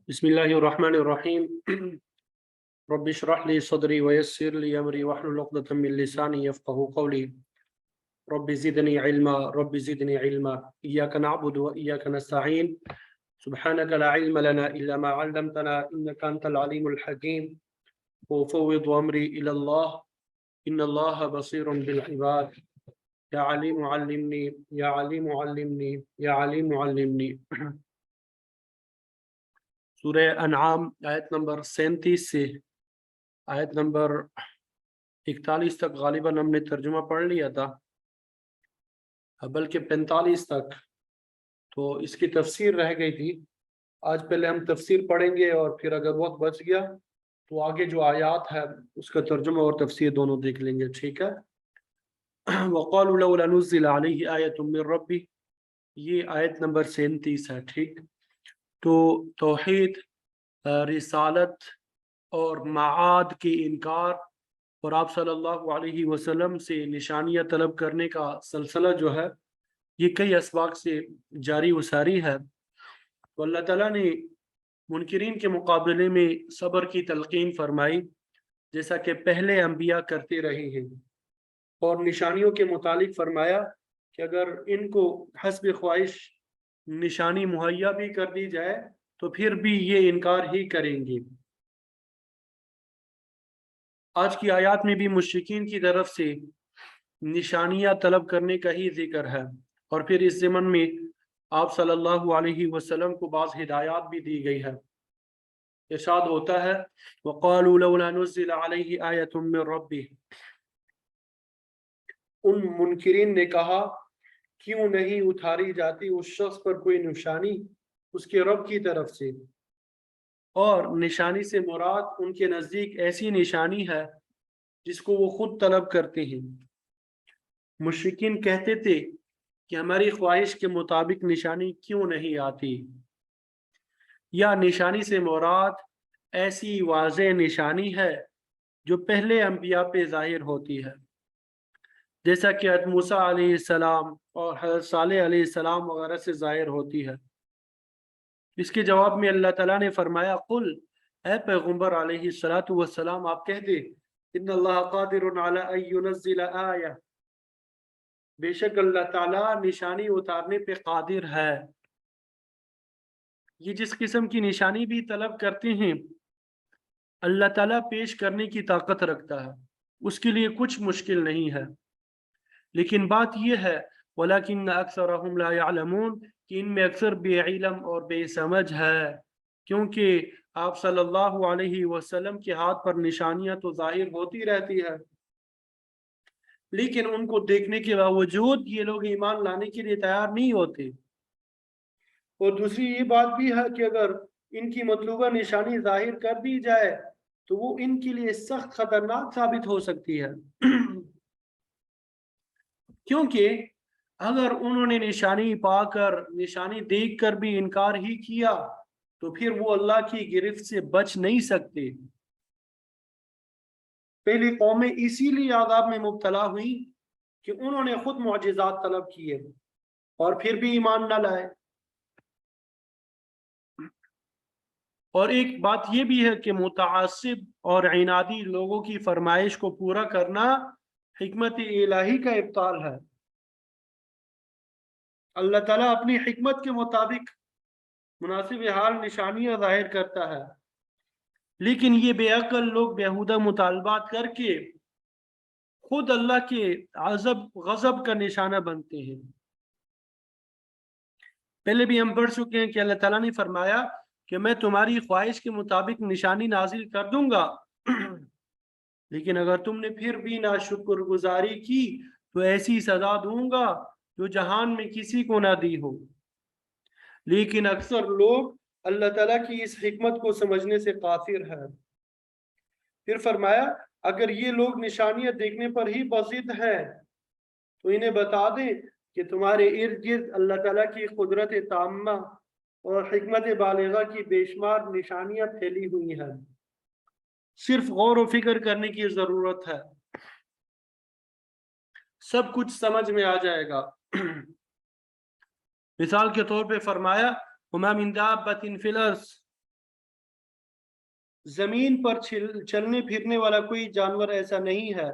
बिस्मिल्लाहिर्रहमानिर्रहीम। रब्बि इश्रह ली सदरी वयस्सिर ली अमरी वहलुल उक़दतम मिन लिसानी यफ़क़हू क़ौली। रब्बि ज़िदनी इल्मा इय्याका नअबुदु व इय्याका नस्तईन सुब्हानका ला इल्म लना इल्ला मा 'अल्लमतना इन्नका अंतल अलीमुल हकीम। व उफ़व्विदु अमरी इलल्लाह इन्नल्लाहा बसीरुन बिल इबाद। या अलीम अल्लिमनी या अलीम अल्लिमनी या अलीम अल्लिमनी। सूरह अनआम आयत नंबर 37 से आयत नंबर 41 तक गालिबन हमने तर्जुमा पढ़ लिया था, बल्कि 45 तक तो इसकी तफसीर रह गई थी। आज पहले हम तफसीर पढ़ेंगे और फिर अगर वक्त बच गया तो आगे जो आयात है उसका तर्जुमा और तफसीर दोनों देख लेंगे, ठीक है। वक़ालू लौला नुज़्ज़िला अलैहि आयतुम मिर रब्बी, ये आयत नंबर 37 है, ठीक। तो तौहीद, रिसालत और माआद की इनकार और आप सल्लल्लाहु अलैहि वसल्लम से निशानियां तलब करने का सिलसिला जो है ये कई असबाब से जारी व सारी है। तो अल्लाह ताला ने मुनकिरीन के मुकाबले में सब्र की तलकीन फरमाई, जैसा कि पहले अंबिया करते रहे हैं, और निशानियों के मुतालिक फरमाया कि अगर इनको हस्ब ख्वाहिश निशानी मुहैया भी कर दी जाए तो फिर भी ये इनकार ही करेंगे। आज की आयत में भी मुश्रिकीन की तरफ से निशानियां तलब करने का ही जिक्र है, और फिर इस ज़मन में आप सल्लल्लाहु अलैहि वसल्लम को बाज़ हिदायत भी दी गई है। इरशाद होता है वक़ालू लौला नुज़्ज़िला अलैहि आयतुम मिर रब्बिह, उन मुनकिरीन ने कहा क्यों नहीं उतारी जाती उस शख्स पर कोई निशानी उसके रब की तरफ से। और निशानी से मुराद उनके नज़दीक ऐसी निशानी है जिसको वो खुद तलब करते हैं। मुश्रिकीन कहते थे कि हमारी ख्वाहिश के मुताबिक निशानी क्यों नहीं आती, या निशानी से मुराद ऐसी वाज़ेह निशानी है जो पहले अंबिया पे ज़ाहिर होती है, जैसा कि हज़रत मूसा अलैहिस्सलाम और हज़रत सालेह अलैहिस्सलाम वगैरह से ज़ाहिर होती है। इसके जवाब में अल्लाह ताला ने फरमाया कुल, ए पैगम्बर अलैहिस्सलातु वस्सलाम आप कह दे इन्नल्लाह क़ादिरुन अला अन युनज़्ज़िला आया, बेशक अल्लाह ताला निशानी उतारने पे कादिर है। ये जिस किस्म की निशानी भी तलब करते हैं अल्लाह ताला पेश करने की ताकत रखता है, उसके लिए कुछ मुश्किल नहीं है। लेकिन बात यह है वलाकिन्न अक्सरहुम ला यअलमून, कि इनमें अक्सर बेइल्म और बेसमझ है, क्योंकि आप सल्लल्लाहु अलैहि वसल्लम के हाथ पर निशानियां तो जाहिर होती रहती है, लेकिन उनको देखने के बावजूद ये लोग ईमान लाने के लिए तैयार नहीं होते। और दूसरी ये बात भी है कि अगर इनकी मतलूबा निशानी जाहिर कर दी जाए तो वो इनके लिए सख्त खतरनाक साबित हो सकती है। क्योंकि अगर उन्होंने निशानी पाकर निशानी देखकर भी इनकार ही किया तो फिर वो अल्लाह की गिरफ्त से बच नहीं सकते। पहली कौमें इसीलिए आज़ाब में मुब्तला हुई कि उन्होंने खुद मुअजिज़ात तलब किए और फिर भी ईमान न लाए। और एक बात यह भी है कि मुतआस्सिब और इनादी लोगों की फरमाइश को पूरा करना हिकमत इलाही का इब्ताल है। अल्लाह ताला अपनी हिकमत के मुताबिक मुनासिब हाल निशानियां जाहिर करता है, लेकिन ये बेअक्ल लोग बेहुदा मुतालबात करके खुद अल्लाह के अज़ब गज़ब का निशाना बनते हैं। पहले भी हम पढ़ चुके हैं कि अल्लाह ताला ने फरमाया कि मैं तुम्हारी ख्वाहिश के मुताबिक निशानी नाजिल कर दूंगा, लेकिन अगर तुमने फिर भी नाशुक्रगुजारी की तो ऐसी सजा दूंगा जो जहान में किसी को ना दी हो। लेकिन अक्सर लोग अल्लाह ताला की इस हिकमत को समझने से काफिर है। फिर फरमाया अगर ये लोग निशानियां देखने पर ही बज़िद हैं तो इन्हें बता दें कि तुम्हारे इर्द गिर्द अल्लाह ताला की कुदरत ताम्मा और हिकमत बालिगा की बेशुमार निशानियां फैली हुई हैं, सिर्फ गौर व फिक्र करने की जरूरत है, सब कुछ समझ में आ जाएगा। मिसाल के तौर पे फरमाया वमा मिन दाब्बतिन फिल अर्ज़, زمین پر چلنے پھرنے والا کوئی جانور ایسا نہیں ہے،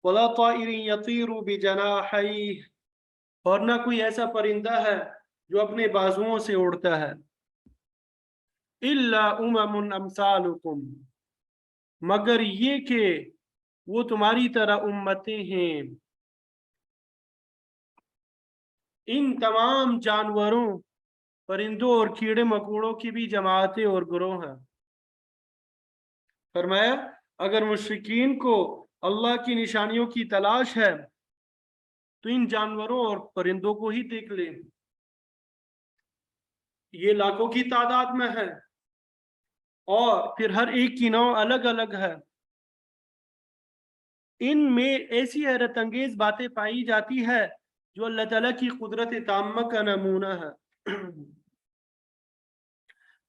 وَلَا طَائِرٍ يَطِيرُ بِجَنَاحَيْهِ، اور نہ کوئی ایسا پرندہ ہے جو اپنے بازوؤں سے اڑتا ہے، إِلَّا أُمَمٌ أَمْثَالُكُمْ، مگر یہ کہ وہ تمہاری طرح امتیں ہیں۔ ان تمام جانوروں، پرندوں اور کیڑے مکوڑوں کی بھی جماعتیں اور گروہ ہیں۔ فرمایا اگر مشرکین کو اللہ کی نشانیوں کی تلاش ہے تو ان جانوروں اور پرندوں کو ہی دیکھ لیں، یہ لاکھوں کی تعداد میں ہے اور پھر ہر ایک کی نوع الگ الگ ہے۔ ان میں ایسی حیرت انگیز باتیں پائی جاتی ہے جو اللہ تعالیٰ کی قدرت تامہ کا نمونہ ہے۔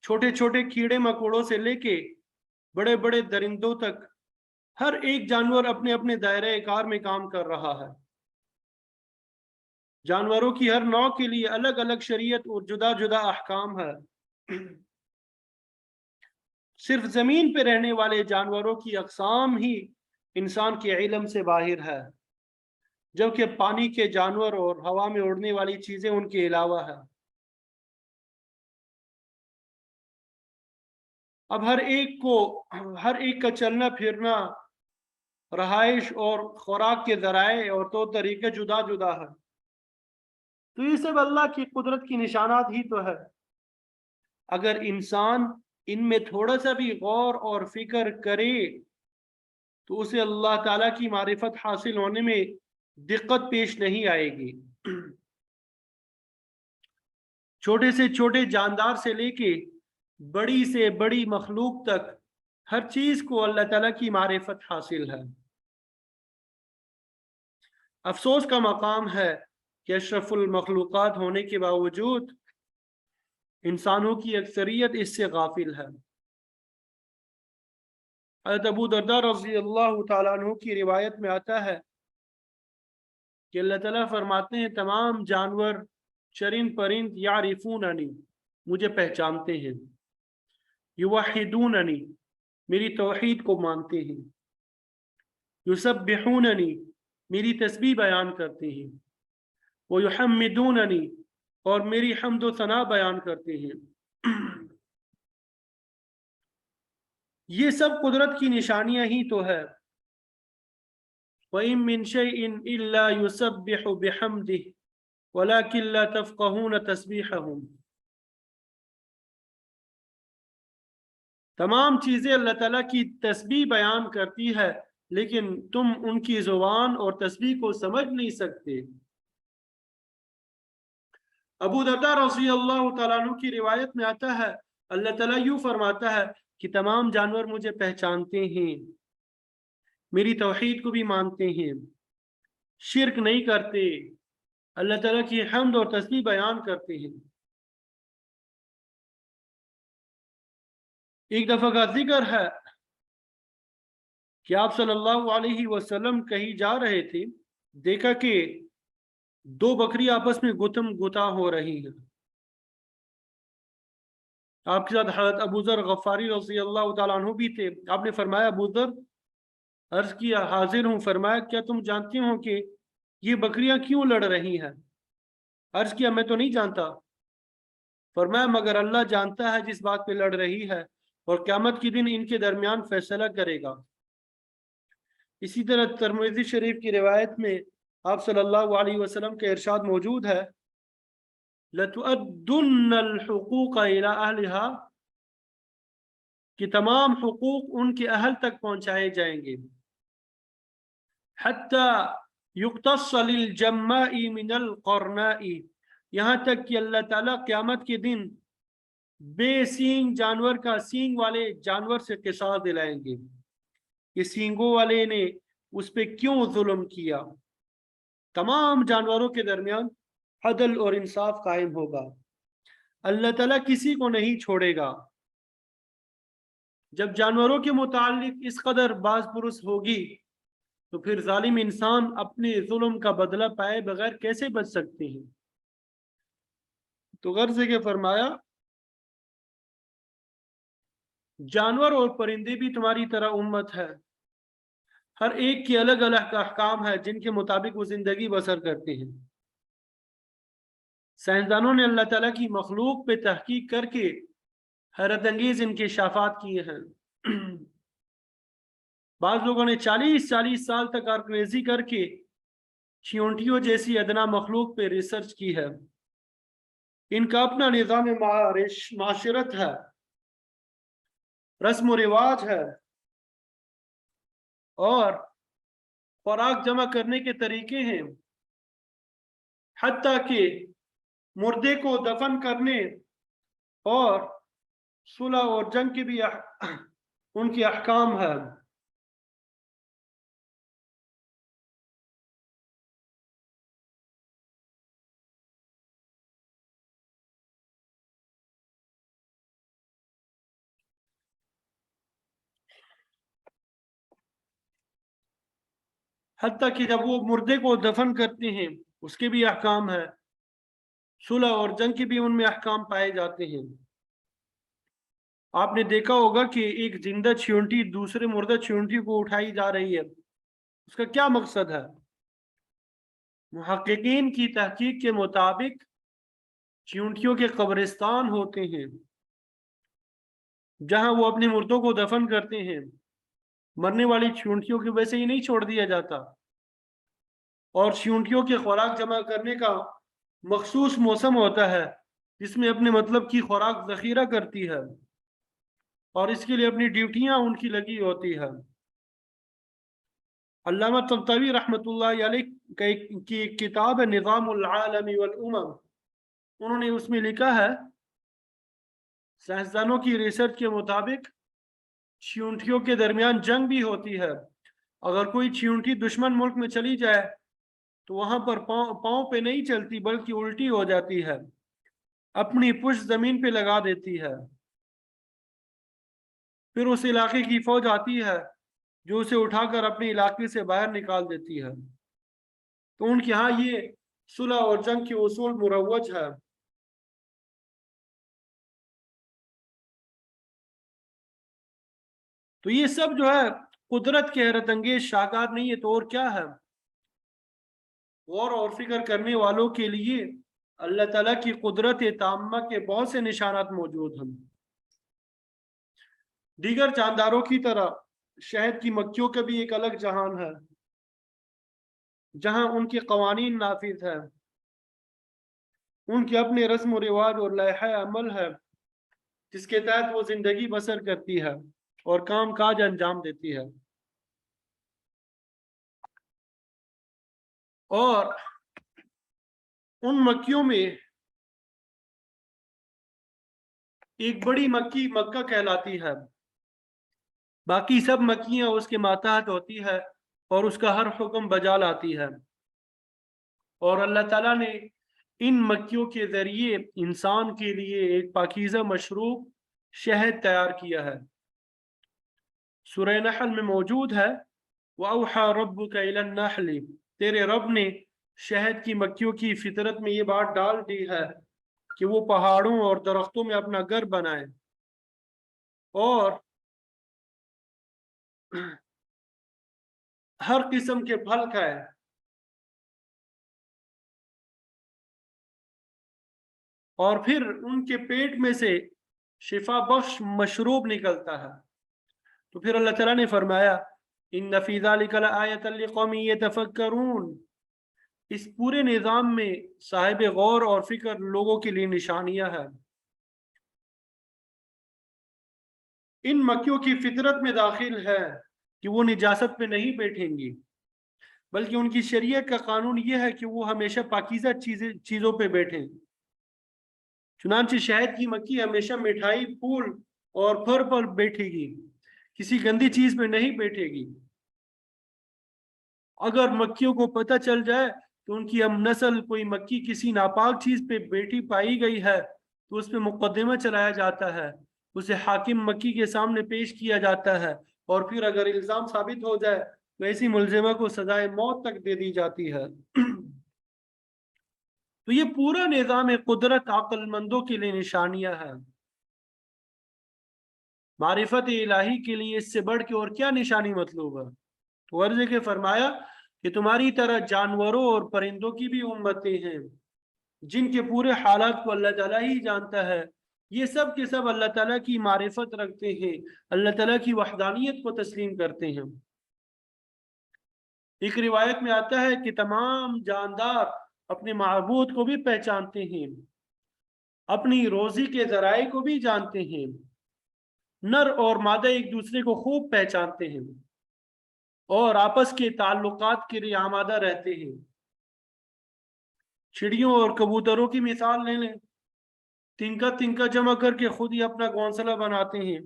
چھوٹے چھوٹے کیڑے مکوڑوں سے لے کے بڑے بڑے درندوں تک ہر ایک جانور اپنے اپنے دائرۂ کار میں کام کر رہا ہے۔ جانوروں کی ہر نوع کے لیے الگ الگ شریعت اور جدا جدا احکام ہے۔ صرف زمین پہ رہنے والے جانوروں کی اقسام ہی انسان کے علم سے باہر ہے، جبکہ پانی کے جانور اور ہوا میں اڑنے والی چیزیں ان کے علاوہ ہے۔ اب ہر ایک کا چلنا پھرنا، رہائش اور خوراک کے ذرائع اور طور طریقے جدا جدا ہے، تو یہ سب اللہ کی قدرت کی نشانات ہی تو ہے۔ اگر انسان ان میں تھوڑا سا بھی غور اور فکر کرے تو اسے اللہ تعالیٰ کی معرفت حاصل ہونے میں دقت پیش نہیں آئے گی۔ چھوٹے سے چھوٹے جاندار سے لے کے بڑی سے بڑی مخلوق تک ہر چیز کو اللہ تعالیٰ کی معرفت حاصل ہے۔ افسوس کا مقام ہے کہ اشرف المخلوقات ہونے کے باوجود انسانوں کی اکثریت اس سے غافل ہے۔ حضرت ابو درداء رضی اللہ تعالیٰ عنہ کی روایت میں آتا ہے کہ اللہ تعالیٰ فرماتے ہیں تمام جانور چرند پرند یعرفوننی، مجھے پہچانتے ہیں، یوحدوننی، میری توحید کو مانتے ہیں، یسبحوننی، میری تسبیح بیان کرتے ہیں، ویحمدوننی، اور میری حمد و ثنا بیان کرتے ہیں۔ یہ سب قدرت کی نشانیاں ہی تو ہے۔ وَإِن مِّن شَيْءٍ إِلَّا يُسَبِّحُ بِحَمْدِهِ وَلَكِن لَّا تَفْقَهُونَ تَسْبِيحَهُمْ، تمام چیزیں اللہ تعالیٰ کی تسبیح بیان کرتی ہے لیکن تم ان کی زبان اور تسبیح کو سمجھ نہیں سکتے۔ ابو درداء رضی اللہ تعالیٰ عنہ کی روایت میں آتا ہے اللہ تعالیٰ یوں فرماتا ہے کہ تمام جانور مجھے پہچانتے ہیں، میری توحید کو بھی مانتے ہیں، شرک نہیں کرتے، اللہ تعالیٰ کی حمد اور تسبیح بیان کرتے ہیں۔ ایک دفعہ کا ذکر ہے کہ آپ صلی اللہ علیہ وسلم کہیں جا رہے تھے، دیکھا کہ دو بکری آپس میں گتم گتا ہو رہی ہیں۔ آپ کے ساتھ حضرت ابو ذر غفاری رضی اللہ تعالیٰ عنہ بھی تھے۔ آپ نے فرمایا ابو ذر، عرض کیا حاضر ہوں، فرمایا کیا تم جانتے ہو کہ یہ بکریاں کیوں لڑ رہی ہیں؟ عرض کیا میں تو نہیں جانتا۔ فرمایا مگر اللہ جانتا ہے جس بات پہ لڑ رہی ہے، اور قیامت کے دن ان کے درمیان فیصلہ کرے گا۔ اسی طرح ترمذی شریف کی روایت میں آپ صلی اللہ علیہ وسلم کا ارشاد موجود ہے لَتُؤَدُّنَّ الْحُقُوقَ إِلَىٰ أَهْلِهَا، کہ تمام حقوق ان کے اہل تک پہنچائے جائیں گے، حَتَّى يُقْتَصَّ لِلْجَمَّاءِ مِنَ الْقَرْنَاءِ، یہاں تک کہ اللہ تعالیٰ قیامت کے دن بے سینگ جانور کا سینگ والے جانور سے قصاص دلائیں گے کہ سینگوں والے نے اس پہ کیوں ظلم کیا۔ تمام جانوروں کے درمیان عدل اور انصاف قائم ہوگا، اللہ تعالیٰ کسی کو نہیں چھوڑے گا۔ جب جانوروں کے متعلق اس قدر باز پرس ہوگی تو پھر ظالم انسان اپنے ظلم کا بدلہ پائے بغیر کیسے بچ سکتے ہیں؟ تو غرض کے فرمایا जानवर और परिंदे भी तुम्हारी तरह उम्मत है, हर एक के अलग अलग अहकाम है जिनके मुताबिक वो जिंदगी बसर करते हैं। साइंसदानों ने अल्लाह ताला की मखलूक पे तहकीक करके हैरत अंगेज इंकशाफात किए हैं। बाज लोगों ने 40-40 साल तक आर्करेजी करके चींटियों जैसी अदना मखलूक पे रिसर्च की है। इनका अपना निज़ाम माशरत है, रस्म व रिवाज है और खुराक जमा करने के तरीके हैं। हत्ता कि मुर्दे को दफन करने और सुलह और जंग के भी उनके अहकाम है। हत्ता कि जब वो मुर्दे को दफन करते हैं उसके भी अहकाम है, सुलह और जंग के भी उनमें अहकाम पाए जाते हैं। आपने देखा होगा कि एक जिंदा चींटी दूसरे मुर्दा चींटी को उठाई जा रही है, उसका क्या मकसद है? मुहक्किकीन की तहकीक के मुताबिक चींटियों के कब्रिस्तान होते हैं जहां वो अपने मुर्दों को दफन करते हैं। मरने वाली चींटियों की वैसे ही नहीं छोड़ दिया जाता, और चींटियों के खुराक जमा करने का मखसूस मौसम होता है जिसमें अपने मतलब की खुराक जखीरा करती है और इसके लिए अपनी ड्यूटियां उनकी लगी होती है। अल्लामा तंतावी रहमतुल्लाह अलैह की एक किताब है निज़ामुल आलमी वल उमम, उन्होंने उसमें लिखा है साइंसदानों की रिसर्च के मुताबिक चींटियों के दरमियान जंग भी होती है। अगर कोई चींटी दुश्मन मुल्क में चली जाए तो वहां पर पाँव पाँव पे नहीं चलती बल्कि उल्टी हो जाती है, अपनी पुश्त जमीन पे लगा देती है। फिर उस इलाके की फौज आती है जो उसे उठाकर अपने इलाके से बाहर निकाल देती है। तो उनके यहाँ ये सुलह और जंग के उसूल मुरवज है। तो ये सब जो है कुदरत के हैरत अंगेज शाहकार नहीं है तो और क्या है। गौर और फिक्र करने वालों के लिए अल्लाह ताला की कुदरत ताम्मा के बहुत से निशानात मौजूद हैं। दीगर जानदारों की तरह शहद की मक्खियों का भी एक अलग जहान है जहां उनके कवानीन नाफिज है, उनके अपने रस्म व रिवाज और लائحہ अमल है जिसके तहत वो जिंदगी बसर करती है और काम काज अंजाम देती है। और उन मक्खियों में एक बड़ी मक्खी मक्का कहलाती है, बाकी सब मक्खियां उसके मातहत होती है और उसका हर हुक्म बजा लाती है। और अल्लाह ताला ने इन मक्खियों के जरिए इंसान के लिए एक पाकीज़ा मशरूब शहद तैयार किया है। सूरह नहल में मौजूद है वअौहा रब्बुका इलन नहली, तेरे रब ने शहद की मक्खियों की फितरत में ये बात डाल दी है कि वो पहाड़ों और दरख्तों में अपना घर बनाए और हर किस्म के फल खाए। और फिर उनके पेट में से शिफा बख्श मशरूब निकलता है। तो फिर अल्लाह ताला ने फरमाया इन्न फी ज़ालिका लआयतन लिक़ौमिन यतफ़क्करून, इस पूरे निज़ाम में साहिब गौर और फिक्र लोगों के लिए निशानियां हैं। इन मक्खियों की फितरत में दाखिल है कि वो निजासत पे नहीं बैठेंगी, बल्कि उनकी शरीयत का कानून ये है कि वो हमेशा पाकीज़ा चीज़ों पे बैठें। चुनांचे शहद की मक्खी हमेशा मिठाई फूल और फर पर बैठेगी, किसी गंदी चीज पे नहीं बैठेगी। अगर मक्खियों को पता चल जाए तो उनकी हम नस्ल कोई मक्खी किसी नापाक चीज पे बैठी पाई गई है तो उस पर मुकदमा चलाया जाता है, उसे हाकिम मक्खी के सामने पेश किया जाता है और फिर अगर इल्जाम साबित हो जाए तो ऐसी मुलजिमा को सजाए मौत तक दे दी जाती है। तो ये पूरा निज़ाम कुदरत अक्लमंदों के लिए निशानियां हैं। मारिफत इलाही के लिए इससे बढ़ के और क्या निशानी मतलूब है? तो अर्ज के फरमाया कि तुम्हारी तरह जानवरों और परिंदों की भी उम्मतें हैं जिनके पूरे हालात को अल्लाह ताला ही जानता है। ये सब के सब अल्लाह ताला की मारिफत रखते हैं, अल्लाह ताला की वहदानियत को तस्लीम करते हैं। एक रिवायत में आता है कि तमाम जानदार अपने माबूद को भी पहचानते हैं, अपनी रोजी के जराए को भी जानते हैं। नर और मादा एक दूसरे को खूब पहचानते हैं और आपस के ताल्लुकात के लिए आमादा रहते हैं। चिड़ियों और कबूतरों की मिसाल ले लें, तिनका तिनका जमा करके खुद ही अपना घोंसला बनाते हैं,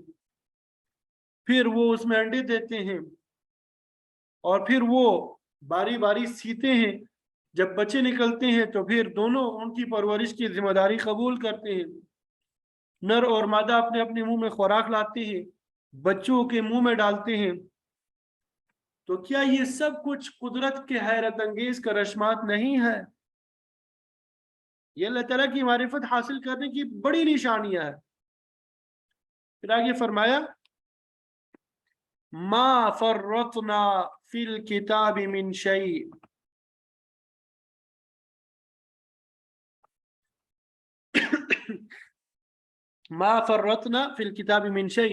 फिर वो उसमें अंडे देते हैं और फिर वो बारी बारी सीते हैं। जब बच्चे निकलते हैं तो फिर दोनों उनकी परवरिश की जिम्मेदारी कबूल करते हैं। नर और मादा अपने अपने मुंह में खुराक लाते हैं, बच्चों के मुंह में डालते हैं। तो क्या ये सब कुछ कुदरत के हैरत अंगेज करश्मात नहीं है? ये अल्लाह ताला की मारिफत हासिल करने की बड़ी निशानियां है। फिर आगे फरमाया मा फर्रतना फिल किताबि मिन शै, मा फर्रतना फिल किताबि मिन शै,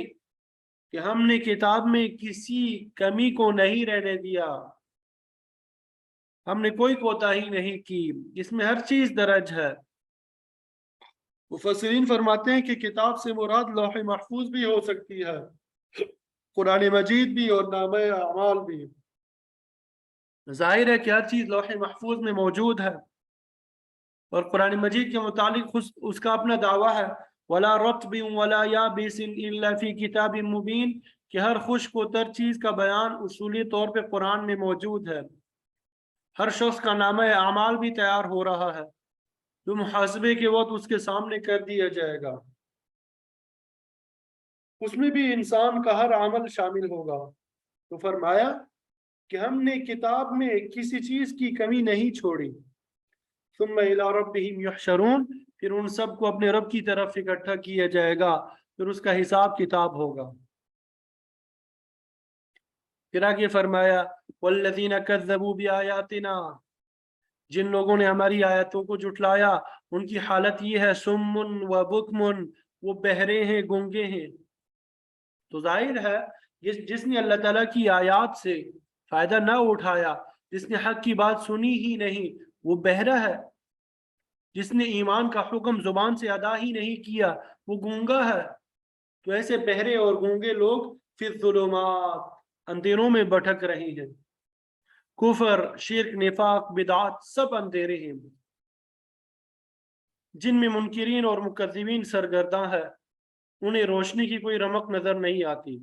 कि हमने किताब में किसी कमी को नहीं रहने दिया, हमने कोई कोताही नहीं की, इसमें हर चीज दर्ज है। मुफस्सिरीन फरमाते हैं कि किताब से मुराद लौह महफूज भी हो सकती है, कुरान मजीद भी और नामे अमाल भी। जाहिर है कि हर चीज लौह महफूज में मौजूद है और कुरान मजीद के मुतालिक उसका अपना दावा है, वला रत्बिन वला याबिसिन इल्ला फी किताबिन मुबीन, कि हर खुश्क व तर चीज का बयान उसूली तौर पे कुरान में मौजूद है। हर शख्स का नामे अमाल भी तैयार हो रहा है जो मुहासबे के वक्त उसके सामने कर दिया जाएगा, उसमें भी इंसान का हर अमल शामिल होगा। तो फरमाया कि हमने किताब में किसी चीज की कमी नहीं छोड़ी। सुम्मा इला रब्बिहिम युहशरून, फिर उन सब को अपने रब की तरफ इकट्ठा किया जाएगा, फिर उसका हिसाब किताब होगा। फिर आगे फरमाया वल्लज़ीना कज़्ज़बू बिआयातिना, जिन लोगों ने हमारी आयतों को जुटलाया उनकी हालत ये है सुम्मुन व बुकमुन, वो बहरे हैं गूंगे हैं। तो जाहिर है जिसने अल्लाह ताला की आयत से फायदा ना उठाया, जिसने हक की बात सुनी ही नहीं, वो बहरा है। जिसने ईमान का हुक्म जुबान से अदा ही नहीं किया, वो गूंगा है। तो ऐसे बहरे और गूंगे लोग फिर ज़ुलुमात, अंधेरों में भटक रहे हैं। कुफर, शिर्क, निफाक, बिदात सब अंधेरे हैं जिनमें मुनकिरीन और मुकद्दिमीन सरगर्दा है, उन्हें रोशनी की कोई रमक नजर नहीं आती।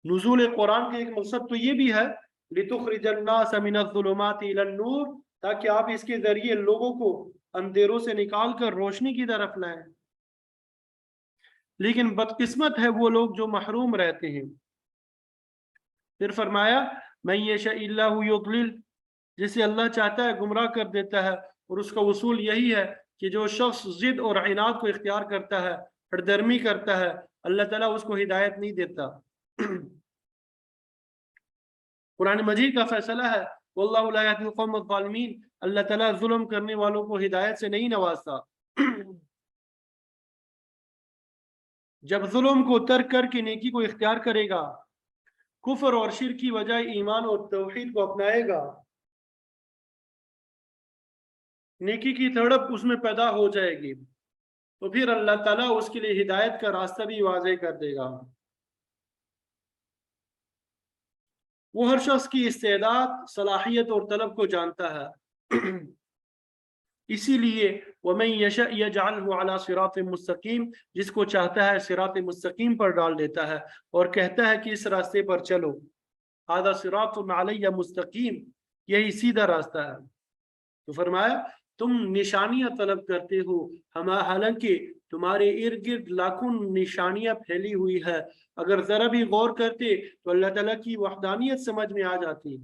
नुज़ूल कुरान का एक मकसद तो ये भी है लितुखरिजन नास मिनज़्ज़ुलुमाति इलन नूर, ताकि आप इसके जरिए लोगों को अंधेरों से निकाल कर रोशनी की तरफ लाएं। लेकिन बदकिस्मत है वो लोग जो महरूम रहते हैं। फिर फरमाया मैं यशअल्लाहु युद्लिल, जिसे अल्लाह चाहता है गुमराह कर देता है, और उसका उसूल यही है कि जो शख्स जिद और इनाद को इख्तियार करता है, हरदर्मी करता है, अल्लाह ताला उसको हिदायत नहीं देता। कुरान मजीद का फैसला है वल्लाहु ला यहदिल कौम अज़्ज़ालिमीन, अल्लाह ताला जुल्म करने वालों को हिदायत से नहीं नवाजता। जब जुल्म को तर्क करके नेकी को इख्तियार करेगा, कुफर और शिर्क की वजह ईमान और तौहीद को अपनाएगा, नेकी की तड़प उसमें पैदा हो जाएगी, तो फिर अल्लाह ताला उसके लिए हिदायत का रास्ता भी वाज़ेह कर देगा। वो हर शख्स की इस्तेदाद, सलाहियत और तलब को जानता है। इसीलिए वमन यशा यजअलहु अला सिरातिन मुस्तकीम, जिसको चाहता है सिरात मुस्तकीम पर डाल देता है और कहता है कि इस रास्ते पर चलो। हादा सिरातुन अलैया मुस्तकीम, यही सीधा रास्ता है। तो फरमाया तुम निशानियां तलब करते हो, हम हालांकि तुम्हारे इर्द गिर्द लाखों निशानियां फैली हुई है, अगर जरा भी गौर करते तो अल्लाह ताला की वहदानियत समझ में आ जाती।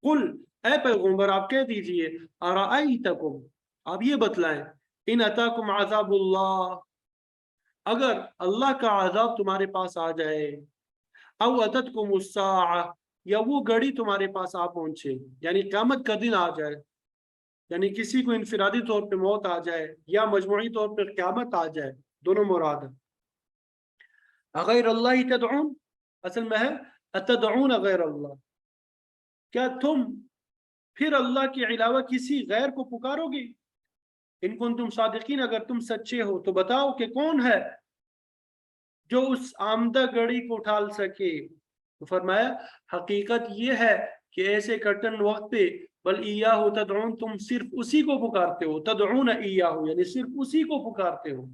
कुल, ए पैगंबर आप कह दीजिए, अराअयतकुम, आप ये बतलाएं, इन अताकुम अज़ाबुल्लाह, अगर अल्लाह का आजाब तुम्हारे पास आ जाए, औ अततकुम उस्साअ, या वो घड़ी तुम्हारे पास आ पहुंचे, यानी क़यामत का दिन आ जाए, यानी किसी को इनफिरादी तौर पे मौत आ जाए या मजमूई तौर पे क़यामत आ जाए, दोनों मुराद है। अगैर अल्लाह तदऊन, असल में है अतदऊन गैर अल्लाह, क्या तुम फिर अल्लाह के अलावा किसी गैर को पुकारोगे? इन कुंतुम सादिकीन, अगर तुम सच्चे हो तो बताओ कि कौन है जो उस आमदा घड़ी को उठाल सके। तो फरमाया हकीकत ये है कि ऐसे कठिन वक्त पे बल इय्याहु तदऊन, तुम सिर्फ उसी को पुकारते हो, तदऊन इय्याहु यानी सिर्फ उसी को पुकारते हो।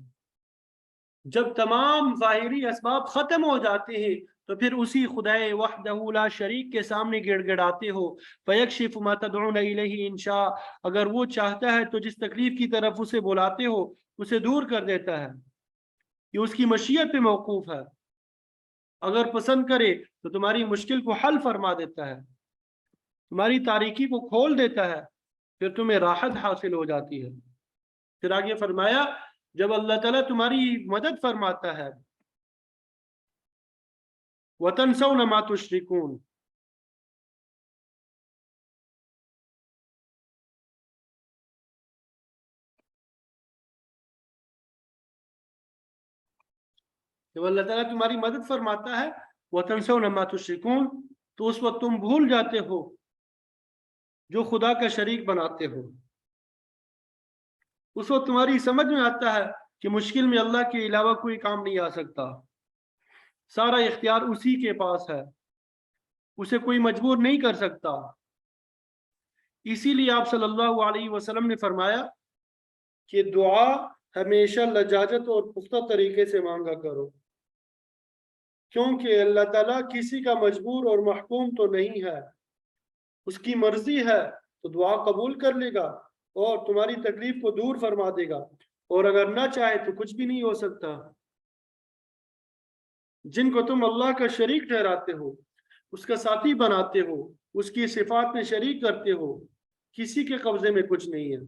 जब तमाम ज़ाहिरी असबाब खत्म हो जाते हैं तो फिर उसी खुदाए वहदहू ला शरीक के सामने गिड़गिड़ाते हो। फयक्शिफु मा तदऊन इलैहि इंशा, अगर वो चाहता है तो जिस तकलीफ की तरफ उसे बुलाते हो उसे दूर कर देता है, ये उसकी मशीयत पे मौकूफ है। अगर पसंद करे तो तुम्हारी मुश्किल को हल फरमा देता है, तुम्हारी तारीकी को खोल देता है, फिर तुम्हें राहत हासिल हो जाती है। फिर आगे फरमाया जब अल्लाह ताला तुम्हारी मदद फरमाता है, वतनसौना मा तुश्रिकून, जब अल्लाह ताला तुम्हारी मदद फरमाता है, वतनसौना मा तुश्रिकून, तो उस वक्त तुम भूल जाते हो जो खुदा का शरीक बनाते हो। उस वक्त तुम्हारी समझ में आता है कि मुश्किल में अल्लाह के अलावा कोई काम नहीं आ सकता, सारा इख्तियार उसी के पास है, उसे कोई मजबूर नहीं कर सकता। इसीलिए आप सल्लल्लाहु अलैहि वसल्लम ने फरमाया कि दुआ हमेशा लजाजत और पुख्ता तरीके से मांगा करो, क्योंकि अल्लाह ताला किसी का मजबूर और महकूम तो नहीं है, उसकी मर्जी है तो दुआ कबूल कर लेगा और तुम्हारी तकलीफ को दूर फरमा देगा, और अगर ना चाहे तो कुछ भी नहीं हो सकता। जिनको तुम अल्लाह का शरीक ठहराते हो, उसका साथी बनाते हो, उसकी सिफात में शरीक करते हो, किसी के कब्जे में कुछ नहीं है।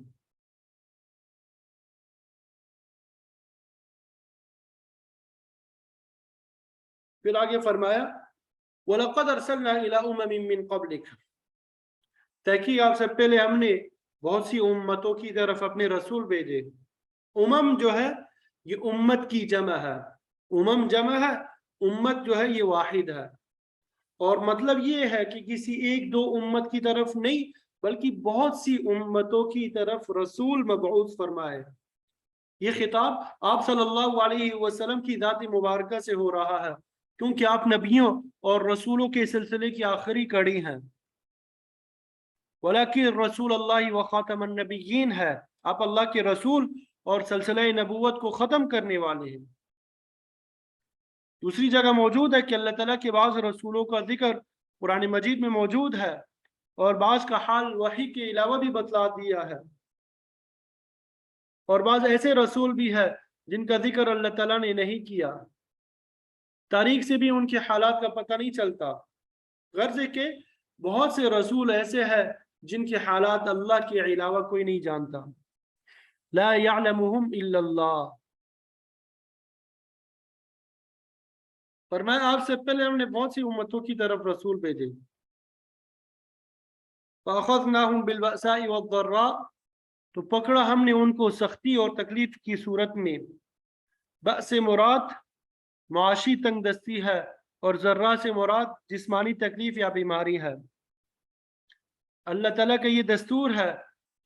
फिर आगे फरमाया वलक़द अरसलना इला उममिन मिन क़ब्लिक, तहकीक आपसे पहले हमने बहुत सी उम्मतों की तरफ अपने रसूल भेजे। उमम जो है ये उम्मत की जमा है, उमम जमा है, उम्मत जो है ये वाहिद है। और मतलब ये है कि किसी एक दो उम्मत की तरफ नहीं बल्कि बहुत सी उम्मतों की तरफ रसूल मबऊस फरमाए। ये खिताब आप सल्लल्लाहु अलैहि वसल्लम की जात मुबारक से हो रहा है, क्योंकि आप नबियों और रसूलों के सिलसिले की आखिरी कड़ी हैं। वलाकिन रसूल अल्लाह व खातमन नबिय्यीन है, आप अल्लाह के रसूल और सिलसिला नबूवत को ख़त्म करने वाले हैं। दूसरी जगह मौजूद है कि अल्लाह ताला के बाज़ रसूलों का जिक्र कुरान मजीद में मौजूद है और बाज़ का हाल वही के अलावा भी बतला दिया है, और बाज़ ऐसे रसूल भी है जिनका जिक्र अल्लाह ताला ने नहीं किया, तारीख से भी उनके हालात का पता नहीं चलता। गर्ज के बहुत से रसूल ऐसे हैं जिनके हालात अल्लाह के अलावा कोई नहीं जानता। ला यअलमुहुम इल्लल्लाह, फरमाया आपसे पहले हमने बहुत सी उम्मतों की तरफ रसूल भेजे। फअख़ज़नाहुम बिलबअसाइ वद्दर्रा, तो पकड़ा हमने उनको सख्ती और तकलीफ की सूरत में। बअस से मुराद माशी तंगदस्ती है और जर्रा से मुराद जिस्मानी तकलीफ या बीमारी है। अल्लाह ताला का ये दस्तूर है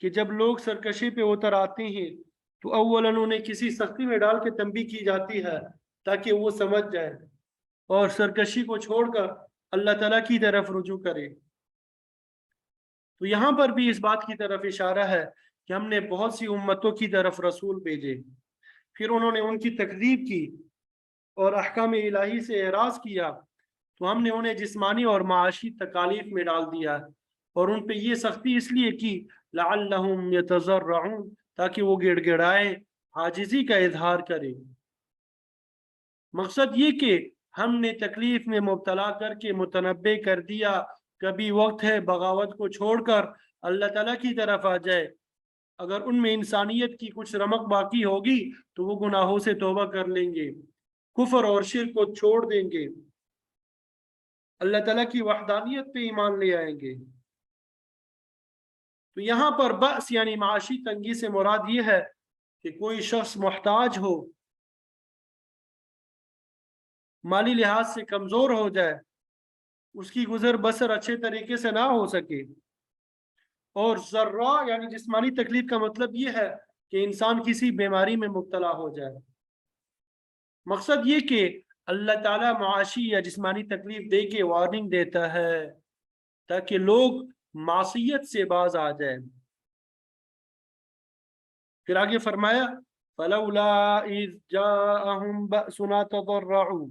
कि जब लोग सरकशी पे उतर आते हैं तो अव्वलन उन्हें किसी सख्ती में डाल के तंबीह की जाती है ताकि वो समझ जाए और सरकशी को छोड़कर अल्लाह ताला की तरफ रुजू करे। तो यहाँ पर भी इस बात की तरफ इशारा है कि हमने बहुत सी उम्मतों की तरफ रसूल भेजे, फिर उन्होंने उनकी तकदीब की और अहकाम इलाही से एराज किया, तो हमने उन्हें जिस्मानी और माशी तकालीफ में डाल दिया और उन पे ये सख्ती इसलिए की लअल्लहुम यतज़र्रऊन, ताकि वो गिड़गिड़ाए, आजिज़ी का इजहार करे। मकसद ये कि हमने तकलीफ में मुब्तला करके मुतनब्बे कर दिया, कभी वक्त है बगावत को छोड़कर अल्लाह ताला की तरफ आ जाए, اگر ان میں انسانیت کی کچھ رمق باقی ہوگی تو وہ گناہوں سے توبہ کر لیں گے، کفر اور شرک کو چھوڑ دیں گے، اللہ تعالیٰ کی وحدانیت پہ ایمان لے آئیں گے۔ تو یہاں پر بأس یعنی معاشی تنگی سے مراد یہ ہے کہ کوئی شخص محتاج ہو، مالی لحاظ سے کمزور ہو جائے، اس کی گزر بسر اچھے طریقے سے نہ ہو سکے۔ اور ذرہ یعنی جسمانی تکلیف کا مطلب یہ ہے کہ انسان کسی بیماری میں مبتلا ہو جائے۔ مقصد یہ کہ اللہ تعالیٰ معاشی یا جسمانی تکلیف دے کے وارننگ دیتا ہے تاکہ لوگ معصیت سے باز آ جائیں۔ پھر آگے فرمایا فَلَوْلَا إِذْ جَاءَهُمْ بَأْسُنَا تَضَرَّعُوا،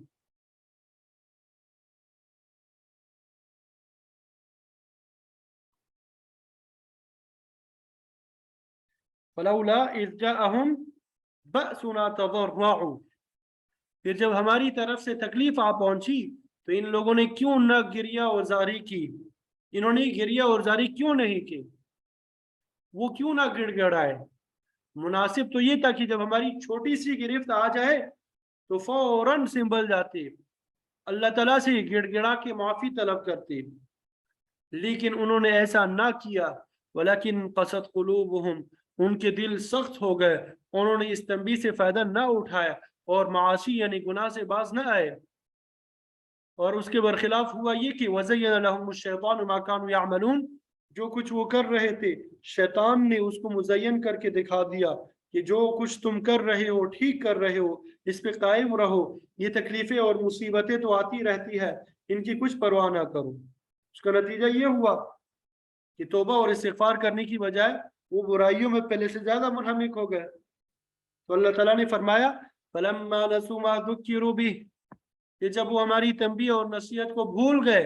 فَلَوْلَا إِذْ جَاءَهُمْ بَأْسُنَا تَضَرَّعُوا، پھر جب ہماری طرف سے تکلیف آ پہنچی تو ان لوگوں نے کیوں نہ گریہ اور زاری کی، انہوں نے گریہ اور زاری کیوں نہیں کی، وہ کیوں نہ گڑ گڑائے۔ مناسب تو یہ تھا کہ جب ہماری چھوٹی سی گرفت آ جائے تو فوراً سنبھل جاتے، اللہ تعالیٰ سے گڑ گڑا کے معافی طلب کرتے، لیکن انہوں نے ایسا نہ کیا۔ ولیکن قست قلوبہم، ان کے دل سخت ہو گئے، انہوں نے اس تنبیہ سے فائدہ نہ اٹھایا اور معاشی یعنی گناہ سے باز نہ آئے۔ اور اس کے برخلاف ہوا یہ کہ وَزَيَّنَ لَهُمُ الشَّيْطَانُ مَا كَانُوا يَعْمَلُونَ، جو کچھ وہ کر رہے تھے شیطان نے اس کو مزین کر کے دکھا دیا کہ جو کچھ تم کر رہے ہو ٹھیک کر رہے ہو، اس پہ قائم رہو، یہ تکلیفیں اور مصیبتیں تو آتی رہتی ہے، ان کی کچھ پرواہ نہ کرو۔ اس کا نتیجہ یہ ہوا کہ توبہ اور استغفار کرنے کی بجائے وہ برائیوں میں پہلے سے زیادہ منہمک ہو گئے۔ تو اللہ تعالیٰ نے فرمایا فَلَمَّا نَسُوا مَا ذُكِّرُوا بِهِ، کہ جب وہ ہماری تنبیہ اور نصیحت کو بھول گئے،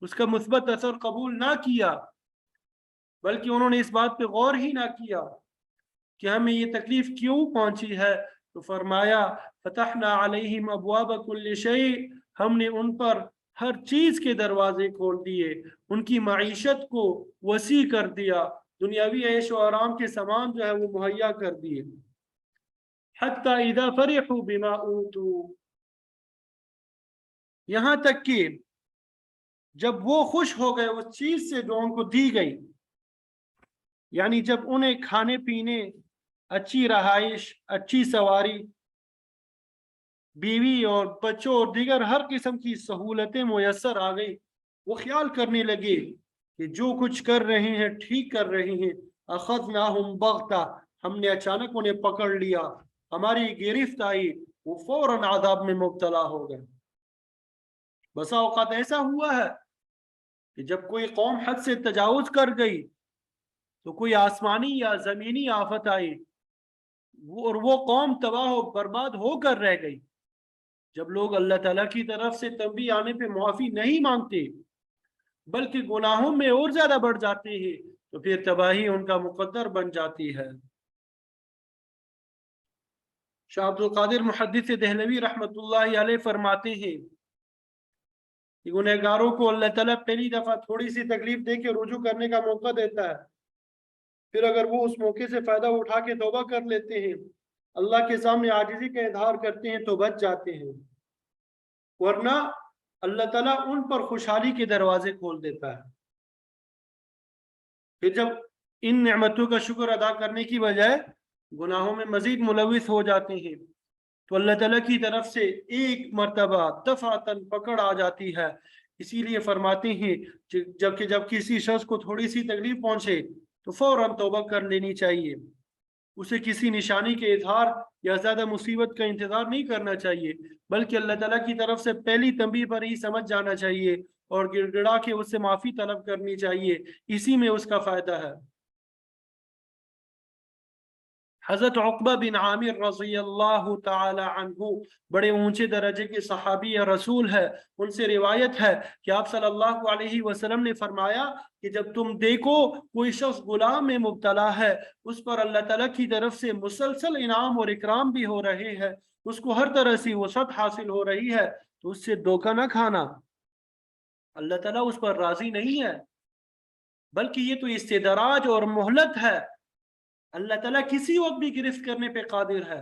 اس کا مثبت اثر قبول نہ کیا، بلکہ انہوں نے اس بات پہ غور ہی نہ کیا کہ ہمیں یہ تکلیف کیوں پہنچی ہے، تو فرمایا فتحنا علیہم ابواب کل شیء، ہم نے ان پر ہر چیز کے دروازے کھول دیے، ان کی معیشت کو وسیع کر دیا، دنیاوی عیش و آرام کے سامان جو ہے وہ مہیا کر دیے۔ حتی اذا فرحوا بما اوتوا، یہاں تک کہ جب وہ خوش ہو گئے اس چیز سے جو ان کو دی گئی، یعنی جب انہیں کھانے پینے، اچھی رہائش، اچھی سواری، بیوی اور بچوں اور دیگر ہر قسم کی سہولتیں میسر آ گئی، وہ خیال کرنے لگے کہ جو کچھ کر رہے ہیں ٹھیک کر رہے ہیں۔ اخذناہم بغتہ، ہم نے اچانک انہیں پکڑ لیا، ہماری گرفت آئی، وہ فوراً عذاب میں مبتلا ہو گئے۔ بسا اوقات ایسا ہوا ہے کہ جب کوئی قوم حد سے تجاوز کر گئی تو کوئی آسمانی یا زمینی آفت آئی اور وہ قوم تباہ و برباد ہو کر رہ گئی۔ جب لوگ اللہ تعالیٰ کی طرف سے تنبیہ آنے پہ معافی نہیں مانگتے بلکہ گناہوں میں اور زیادہ بڑھ جاتے ہیں تو پھر تباہی ان کا مقدر بن جاتی ہے۔ شاہ عبد القادر محدث دہلوی رحمۃ اللہ علیہ فرماتے ہیں کہ گنہگاروں کو اللہ تعالیٰ پہلی دفعہ تھوڑی سی تکلیف دے کے رجوع کرنے کا موقع دیتا ہے، پھر اگر وہ اس موقع سے فائدہ اٹھا کے توبہ کر لیتے ہیں، اللہ کے سامنے عاجزی کا اظہار کرتے ہیں تو بچ جاتے ہیں، ورنہ اللہ تعالیٰ ان پر خوشحالی کے دروازے کھول دیتا ہے۔ پھر جب ان نعمتوں کا شکر ادا کرنے کی بجائے گناہوں میں مزید ملوث ہو جاتے ہیں تو اللہ تعالیٰ کی طرف سے ایک مرتبہ دفعتاً پکڑ آ جاتی ہے۔ اسی لیے فرماتے ہیں جب کسی شخص کو تھوڑی سی تکلیف پہنچے تو فوراً توبہ کر لینی چاہیے، اسے کسی نشانی کے اظہار یا زیادہ مصیبت کا انتظار نہیں کرنا چاہیے، بلکہ اللہ تعالیٰ کی طرف سے پہلی تنبیہ پر ہی سمجھ جانا چاہیے اور گڑ گڑا کے اس سے معافی طلب کرنی چاہیے، اسی میں اس کا فائدہ ہے۔ حضرت عقبہ بن عامر رضی اللہ تعالی عنہ بڑے اونچے درجے کے صحابی رسول ہے، ان سے روایت ہے کہ آپ صلی اللہ علیہ وسلم نے فرمایا کہ جب تم دیکھو کوئی شخص گناہ میں مبتلا ہے، اس پر اللہ تعالیٰ کی طرف سے مسلسل انعام اور اکرام بھی ہو رہے ہیں، اس کو ہر طرح سے وسعت حاصل ہو رہی ہے، تو اس سے دھوکہ نہ کھانا، اللہ تعالیٰ اس پر راضی نہیں ہے، بلکہ یہ تو استدراج اور مہلت ہے، अल्लाह ताला किसी वक्त भी गिरफ्त करने पे कादिर है।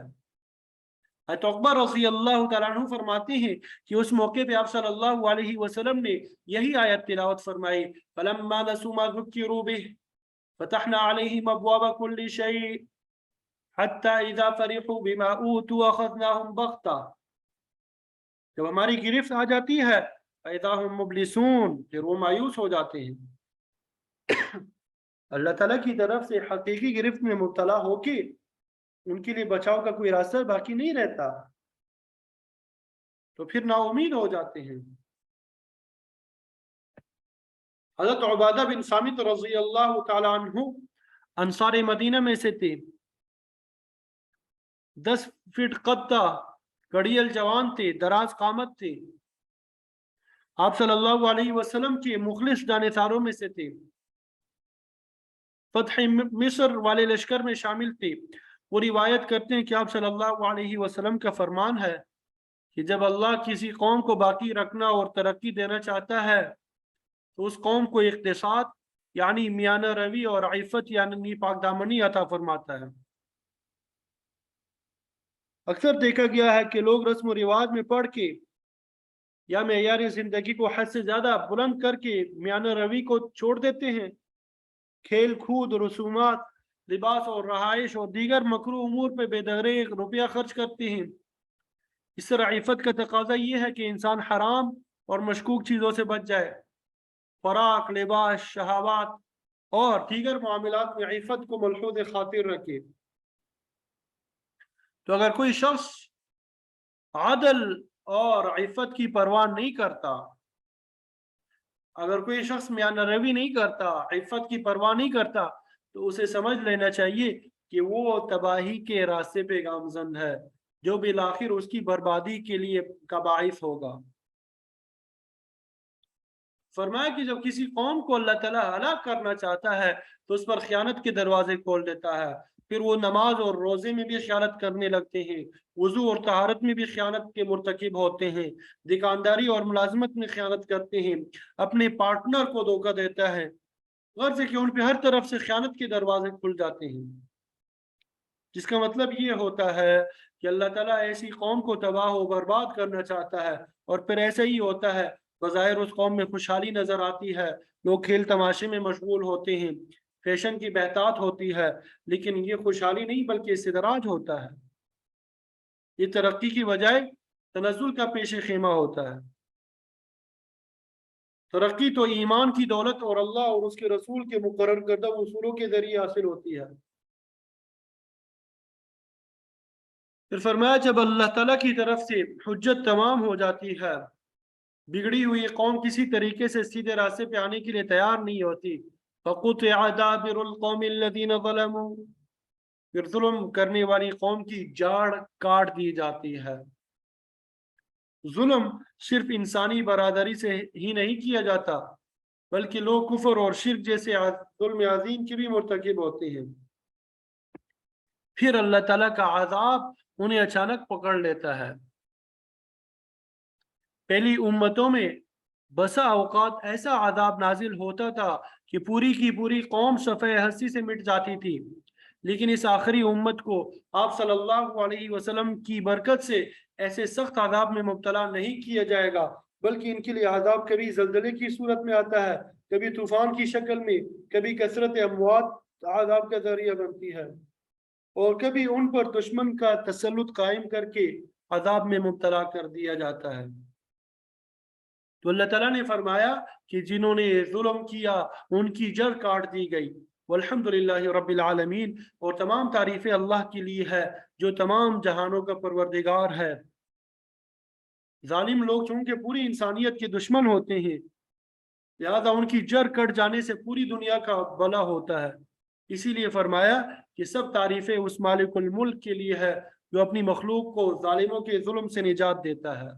हज़रत उक़बा रज़ी अल्लाह तआला अन्हु फरमाते हैं कि उस मौके पे आप सल्लल्लाहु अलैहि वसल्लम ने यही आयत तिलावत फरमाई, फलम्मा नसू मा ज़ुक्किरू बिही फतहना अलैहिम अब्वाब कुल्लि शै हत्ता इज़ा फरिहू बिमा ऊतू अख़ज़नाहुम बग़ता। जब हमारी गिरफ्त आ जाती है फ़इज़ा हुम मुब्लिसून, फिर वो मायूस हो जाते हैं। अल्लाह ताला की तरफ से हकीकी गिरफ्त में मुब्तला होके उनके लिए बचाव का कोई रास्ता बाकी नहीं रहता, तो फिर नाउमीद हो जाते हैं। हज़रत उबादा बिन सामित रज़ी अल्लाह तआला अन्हु अंसार मदीना में से थे। 10 फीट कद था, कड़ियल जवान थे, दराज कामत थे। आप सल्लल्लाहु अलैहि वसल्लम के मुखलिस जानेसारों में से थे। फतह मिस्र वाले लश्कर में शामिल थे। वो रिवायत करते हैं कि आप सल्लल्लाहु अलैहि वसल्लम का फरमान है कि जब अल्लाह किसी कौम को बाकी रखना और तरक्की देना चाहता है तो उस कौम को इक़्तिसाद यानी मियाना रवी और इफ़्फ़त यानी पाकदामनी अता फरमाता है। अक्सर देखा गया है कि लोग रस्म रिवाज में पढ़ के या मेयार जिंदगी को हद से ज्यादा बुलंद करके मियाना रवी को छोड़ देते हैं। खेल कूद, रसूमात, लिबास और रहाइश और दीगर मकरू उमूर पे बेदरेग रुपया खर्च करते हैं। इस तरह इफ़्फ़त का तकाजा ये है कि इंसान हराम और मशकूक चीज़ों से बच जाए। फ़राक, लिबास, शहावात और दीगर मामलात में इफ़्फ़त को मलहूज़ खातिर रखे। तो अगर कोई शख्स आदल और इफ़्फ़त की परवाह नहीं करता, अगर कोई शख्स मियाना रवी नहीं करता, इफ़्फ़त की परवाह नहीं करता, तो उसे समझ लेना चाहिए कि वो तबाही के रास्ते पे गामज़न है, जो बिलाखिर उसकी बर्बादी के लिए का बाइस होगा। फरमाया कि जब किसी कौम को अल्लाह ताला हलाक करना चाहता है तो उस पर खयानत के दरवाजे खोल देता है। फिर वो नमाज और रोजे में भी खयानत करने लगते हैं, वुजू और तहारत में भी खयानत के मुर्तकिब होते हैं, दुकानदारी और मुलाजमत में खयानत करते हैं, अपने पार्टनर को धोखा देता है। गर्ज है कि उन पे हर तरफ से खयानत के दरवाजे खुल जाते हैं, जिसका मतलब ये होता है कि अल्लाह ताला ऐसी कौम को तबाह व बर्बाद करना चाहता है। और फिर ऐसा ही होता है, बज़ाहिर उस कौम में खुशहाली नजर आती है, लोग खेल तमाशे में मशगूल होते हैं, फैशन की बहतात होती है, लेकिन ये खुशहाली नहीं बल्कि इस्तिदराज होता है। ये तरक्की की बजाय तनज़्ज़ुल का पेश खेमा होता है। तरक्की तो ईमान की दौलत और अल्लाह और उसके रसूल के मुकर्रर करदा उसूलों के जरिए हासिल होती है। फिर फरमाया जब अल्लाह ताला की तरफ से हुज्जत तमाम हो जाती है, बिगड़ी हुई कौम किसी तरीके से सीधे रास्ते पे आने के लिए तैयार नहीं होती, फ़क़ुतिअ दाबिरुल क़ौमिल लज़ीना ज़लमू, फिर जुल्म करने वाली कौम की जाड़ काट दी जाती है। जुल्म सिर्फ इंसानी बरादरी से ही नहीं किया जाता, बल्कि लोग कुफर और शिर्क जैसे जुल्म अज़ीम के भी मुर्तकिब होते हैं। फिर अल्लाह ताला का अज़ाब उन्हें अचानक पकड़ लेता है। पहली उम्मतों में बसा औकात ऐसा अज़ाब नाजिल होता था कि पूरी की पूरी कौम सफ़े हस्ती से मिट जाती थी, लेकिन इस आखिरी उम्मत को आप सल्लल्लाहु अलैहि वसल्लम की बरकत से ऐसे सख्त अज़ाब में मुब्तला नहीं किया जाएगा, बल्कि इनके लिए अज़ाब कभी ज़लज़ले की सूरत में आता है, कभी तूफान की शक्ल में, कभी कसरत अमवात अज़ाब का जरिया बनती है, और कभी उन पर दुश्मन का तसल्लुत कायम करके अज़ाब में मुब्तला कर दिया जाता है। तो अल्लाह ताला ने फरमाया कि जिन्होंने जुल्म किया उनकी जड़ काट दी गई। वल्हम्दुलिल्लाहि रब्बिल आलमीन, और तमाम तारीफें अल्लाह के लिए है जो तमाम जहानों का परवरदिगार है। जालिम लोग चूंकि पूरी इंसानियत के दुश्मन होते हैं, लिहाजा उनकी जड़ कट जाने से पूरी दुनिया का भला होता है। इसीलिए फरमाया कि सब तारीफें उस मालिकुल मुल्क के लिए है जो अपनी मखलूक को जालिमों के जुल्म से निजात देता है।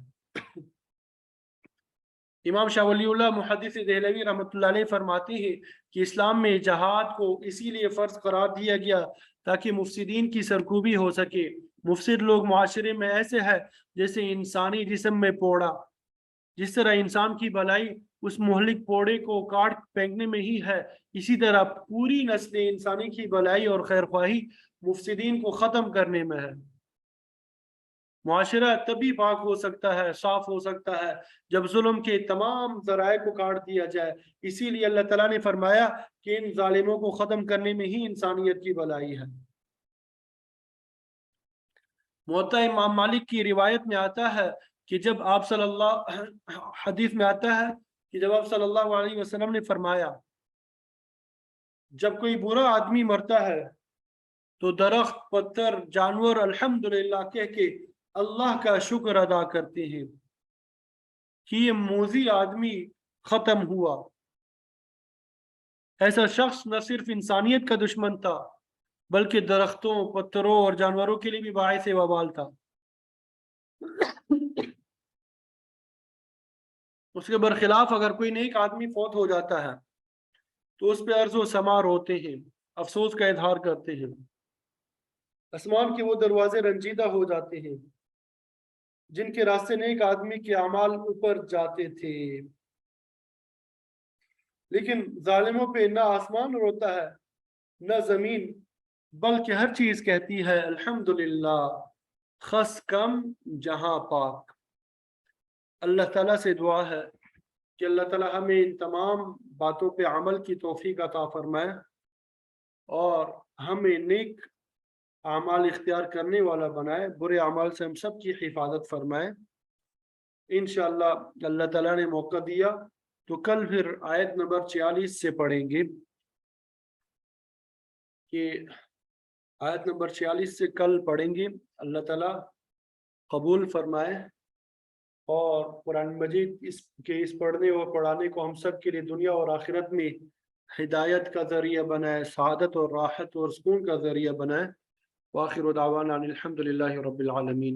इमाम शाह वलीउल्लाह मुहद्दिस देहलवी रहमतुल्लाह अलैह फरमाते हैं कि इस्लाम में जहाद को इसीलिए फ़र्ज करार दिया गया ताकि मुफसिदीन की सरकूबी हो सके। मुफसिद लोग मुआशरे में ऐसे है जैसे इंसानी जिस्म में पोड़ा, जिस तरह इंसान की भलाई उस मुहलिक पोड़े को काट फेंकने में ही है। इसी तरह पूरी नस्ल इंसानी की भलाई और खैर ख्वाही मुफसिदीन को ख़त्म करने में है। मुआशरा तभी पाक हो सकता है, साफ हो सकता है, जब जुल्म के तमाम ज़राए को काट दिया जाए। इसीलिए अल्लाह ताला ने फरमाया कि इन जालिमों को ख़त्म करने में ही इंसानियत की भलाई है। मुअत्ता इमाम मालिक की रिवायत में आता है कि जब आप सल्लल्लाहु हदीस में आता है कि जब आप सल्लल्लाहु अलैहि वसल्लम ने फरमाया, जब कोई बुरा आदमी मरता है तो दरख्त, पत्थर, जानवर अल्हम्दुलिल्लाह कह के अल्लाह का शुक्र अदा करते हैं कि ये मोजी आदमी खत्म हुआ। ऐसा शख्स न सिर्फ इंसानियत का दुश्मन था बल्कि दरख्तों, पत्थरों और जानवरों के लिए भी बाइस वबाल था। उसके बरखिलाफ अगर कोई नेक आदमी फौत हो जाता है तो उस पर अर्ज़ो समार होते हैं, अफसोस का इजहार करते हैं। आसमान के वो दरवाजे रंजीदा हो जाते हैं जिनके रास्ते नेक आदमी के अमाल ऊपर जाते थे। लेकिन जालिमों पे ना आसमान रोता है न जमीन, बल्कि हर चीज कहती है अल्हम्दुलिल्लाह, खस कम जहां पाक। अल्लाह ताला से दुआ है कि अल्लाह ताला हमें इन तमाम बातों पे अमल की तौफीक अता फरमाए और हमें नेक अमाल इख्तियार करने वाला बनाए, बुरे अमाल से हम सब की हिफाजत फरमाए। इंशाअल्लाह अल्लाह ताला ने मौका दिया तो कल फिर आयत नंबर 46 से पढ़ेंगे कि आयत नंबर 46 से कल पढ़ेंगे। अल्लाह ताला कबूल फरमाए और कुरान मजीद इस पढ़ने और पढ़ाने को हम सब के लिए दुनिया और आखिरत में हिदायत का ज़रिया बनाए, सआदत और राहत और सुकून का ज़रिया बनाए। वाखिर दावाना अनिल हम्दुलिल्लाहि रब्बिल आलमीन।